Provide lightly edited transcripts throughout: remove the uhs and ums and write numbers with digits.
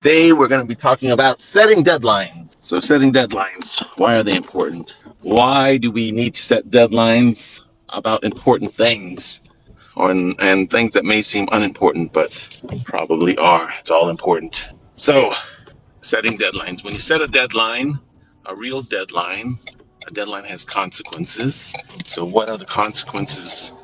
Today we're going to be talking about setting deadlines. So setting deadlines, why are they important? Why do we need to set deadlines about important things and things that may seem unimportant but probably are? It's all important. So setting deadlines. When you set a deadline, a real deadline, a deadline has consequences. So what are the consequences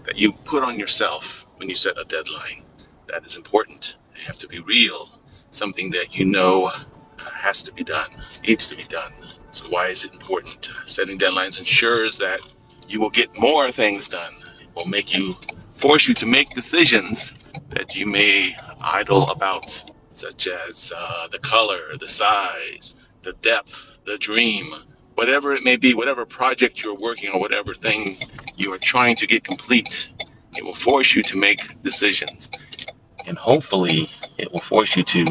that you put on yourself when you set a deadline? That is important. They have to be real, something that you know has to be done, needs to be done. So why is it important? Setting deadlines ensures that you will get more things done. It will force you to make decisions that you may idle about, such as the color, the size, the depth, the dream, whatever it may be, whatever project you're working on, whatever thing you are trying to get complete. It will force you to make decisions. And hopefully, it will force you to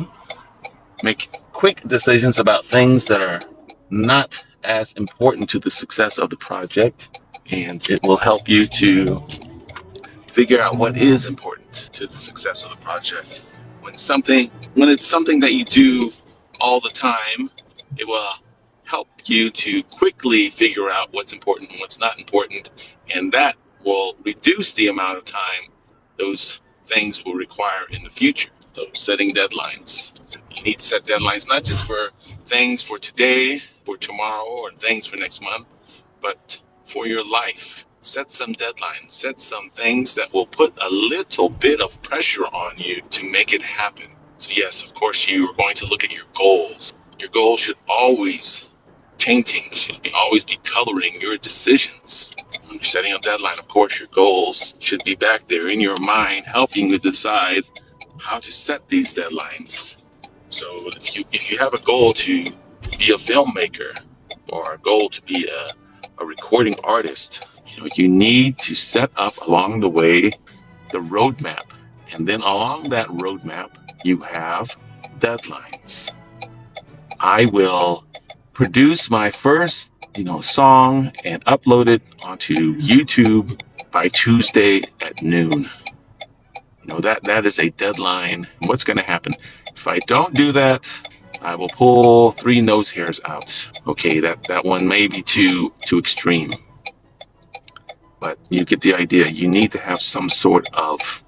make quick decisions about things that are not as important to the success of the project. And it will help you to figure out what is important to the success of the project. When it's something that you do all the time, it will help you to quickly figure out what's important and what's not important, and that will reduce the amount of time those things will require in the future. So setting deadlines. You need to set deadlines not just for things for today, for tomorrow, or things for next month, but for your life. Set some deadlines, set some things that will put a little bit of pressure on you to make it happen. So yes, of course, you are going to look at your goals. Your goals should always always be coloring your decisions. When you're setting a deadline, of course, your goals should be back there in your mind, helping you decide how to set these deadlines. So if you have a goal to be a filmmaker or a goal to be a recording artist, you need to set up along the way the roadmap. And then along that roadmap, you have deadlines. I will produce my first, song and upload it onto YouTube by Tuesday at noon. That is a deadline. What's going to happen? If I don't do that, I will pull 3 nose hairs out. Okay, that one may be too extreme. But you get the idea. You need to have some sort of,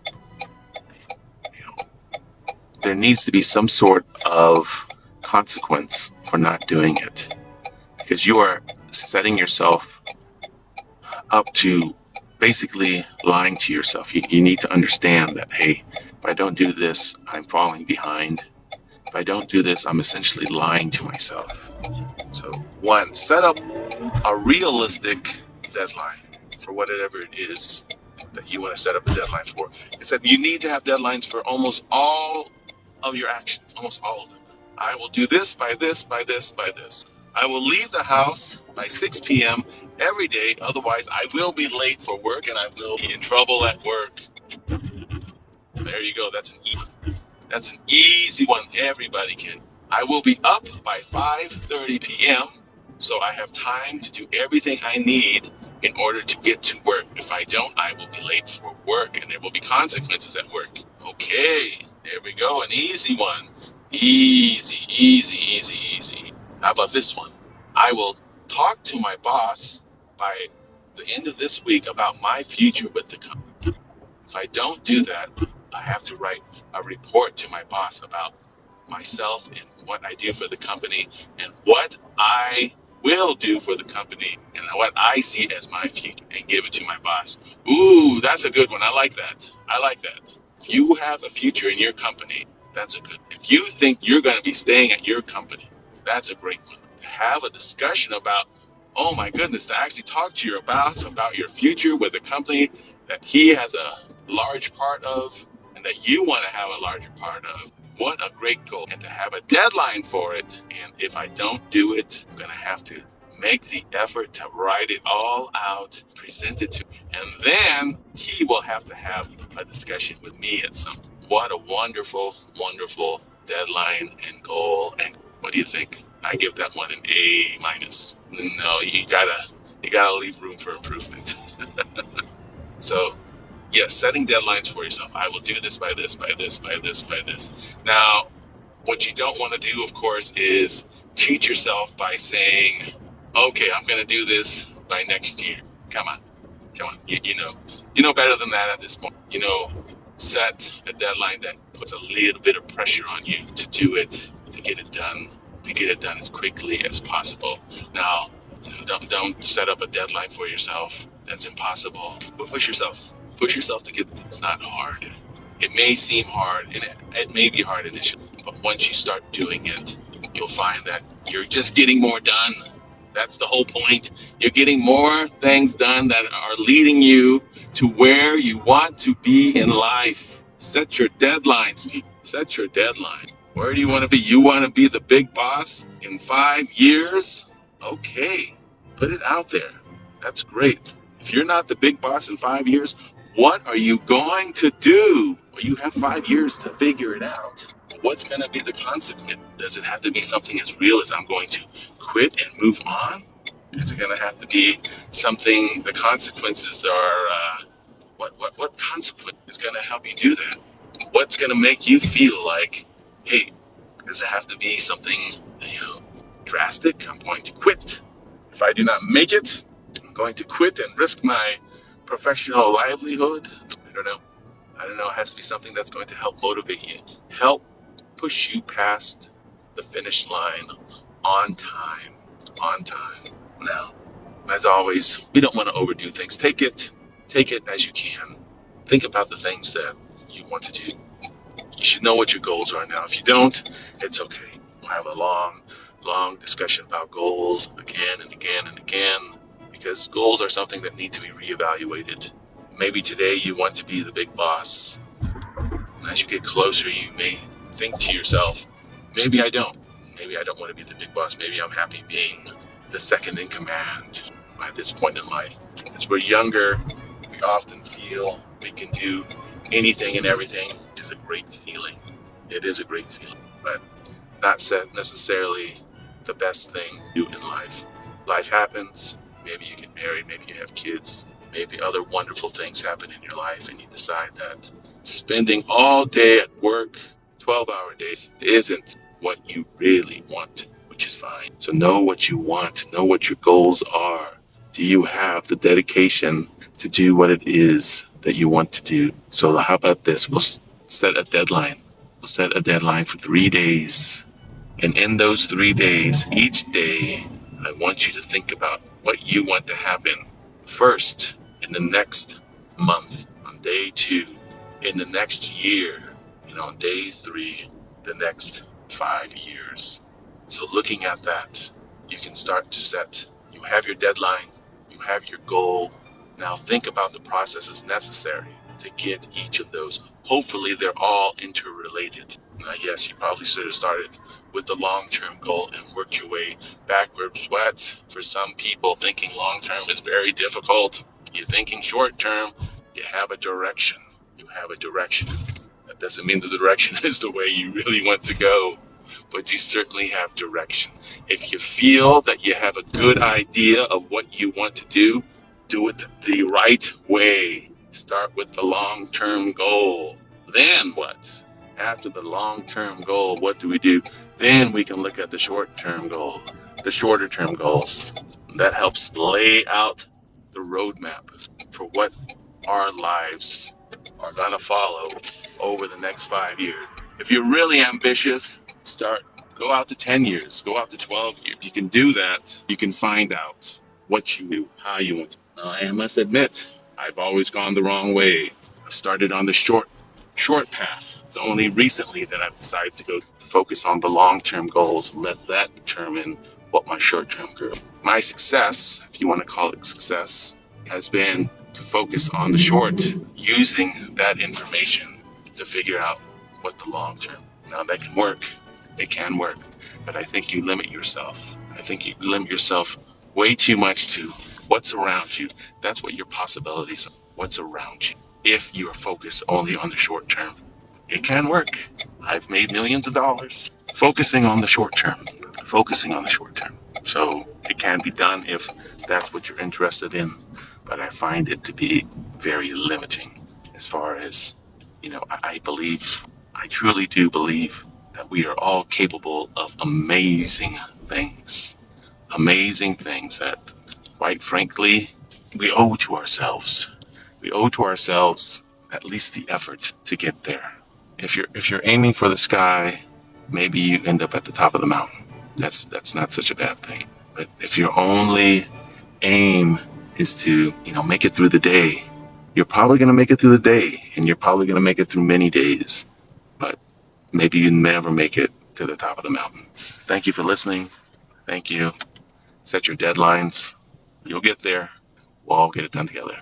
there needs to be some sort of consequence for not doing it. Because you are setting yourself up to basically lying to yourself. You need to understand that, hey, if I don't do this, I'm falling behind. If I don't do this, I'm essentially lying to myself. So, 1, set up a realistic deadline for whatever it is that you want to set up a deadline for. It's that you need to have deadlines for almost all of your actions, almost all of them. I will do this by this, by this, by this. I will leave the house by 6 p.m. every day, otherwise I will be late for work and I will be in trouble at work. There you go. That's an easy one. Everybody can. I will be up by 5:30 p.m. so I have time to do everything I need in order to get to work. If I don't, I will be late for work and there will be consequences at work. Okay, there we go. An easy one. Easy, easy, easy, easy. How about this one? I will talk to my boss by the end of this week about my future with the company. If I don't do that, I have to write a report to my boss about myself and what I do for the company and what I will do for the company and what I see as my future and give it to my boss. Ooh, that's a good one. I like that. I like that. If you have a future in your company, that's a good. If you think you're going to be staying at your company, that's a great one. To have a discussion about, oh my goodness, to actually talk to your boss about your future with a company that he has a large part of and that you want to have a larger part of. What a great goal. And to have a deadline for it. And if I don't do it, I'm going to have to make the effort to write it all out, present it to him. And then he will have to have a discussion with me at some point. What a wonderful, wonderful deadline and goal. And what do you think? I give that one an A minus. No, you gotta leave room for improvement. So yes, setting deadlines for yourself. I will do this by this, by this, by this, by this. Now, What you don't want to do, of course, is cheat yourself by saying, okay, I'm going to do this by next year. Come on. Come on. You know better than that at this point. Set a deadline that puts a little bit of pressure on you to do it, to get it done as quickly as possible. Now, don't set up a deadline for yourself that's impossible. But push yourself to get it. It's not hard. It may seem hard, and it may be hard initially, but once you start doing it, you'll find that you're just getting more done. That's the whole point. You're getting more things done that are leading you to where you want to be in life. Set your deadlines, people. Set your deadline. Where do you want to be? You want to be the big boss in 5 years? Okay, put it out there. That's great. If you're not the big boss in 5 years, what are you going to do? Well, you have 5 years to figure it out. What's going to be the consequence? Does it have to be something as real as I'm going to quit and move on? Is it going to have to be something, the consequences are, what consequence is going to help you do that? What's going to make you feel like, hey, does it have to be something, drastic? I'm going to quit. If I do not make it, I'm going to quit and risk my professional livelihood. I don't know. It has to be something that's going to help motivate you, help push you past the finish line on time. Now, as always, we don't want to overdo things. Take it as you can. Think about the things that you want to do. You should know what your goals are now. If you don't, it's okay. We'll have a long discussion about goals again and again and again, because goals are something that need to be reevaluated. Maybe today you want to be the big boss. And as you get closer, you may think to yourself, maybe I don't. Maybe I don't want to be the big boss. Maybe I'm happy being the second in command at this point in life. As we're younger, we often feel we can do anything and everything, which is a great feeling. It is a great feeling, but not necessarily the best thing to do in life. Life happens. Maybe you get married. Maybe you have kids. Maybe other wonderful things happen in your life, and you decide that spending all day at work, 12-hour days, isn't what you really want, which is fine. So know what you want. Know what your goals are. Do you have the dedication to do what it is that you want to do? So how about this? We'll set a deadline. We'll set a deadline for 3 days. And in those 3 days, each day, I want you to think about what you want to happen first in the next month, on day 2, in the next year, and on day 3, the next 5 years. So looking at that, you can start to set, you have your deadline, you have your goal. Now think about the processes necessary to get each of those. Hopefully they're all interrelated. Now, yes, you probably should have started with the long-term goal and worked your way backwards. But for some people, thinking long-term is very difficult. You're thinking short-term, you have a direction. That doesn't mean the direction is the way you really want to go, but you certainly have direction. If you feel that you have a good idea of what you want to do it the right way. Start with the long-term goal. Then what? After the long-term goal, what do? Then we can look at the short-term goal, the shorter-term goals. That helps lay out the roadmap for what our lives are going to follow over the next 5 years. If you're really ambitious, go out to 10 years, go out to 12 years. If you can do that, you can find out what you do, how you want to. I must admit, I've always gone the wrong way. I started on the short path. It's only recently that I've decided to go focus on the long-term goals, let that determine what my short-term goal. My success, if you want to call it success, has been to focus on the short, using that information to figure out what the long-term. Now that can work. It can work, but I think you limit yourself. Way too much to what's around you. That's what your possibilities are. What's around you. If you are focused only on the short term, it can work. I've made millions of dollars focusing on the short term. So it can be done if that's what you're interested in, but I find it to be very limiting as far as, I truly do believe that that we are all capable of amazing things. Amazing things that, quite frankly, we owe to ourselves. We owe to ourselves at least the effort to get there. If you're aiming for the sky, maybe you end up at the top of the mountain. That's not such a bad thing. But if your only aim is to, make it through the day, you're probably going to make it through the day, and you're probably going to make it through many days. But maybe you never make it to the top of the mountain. Thank you for listening. Thank you. Set your deadlines. You'll get there. We'll all get it done together.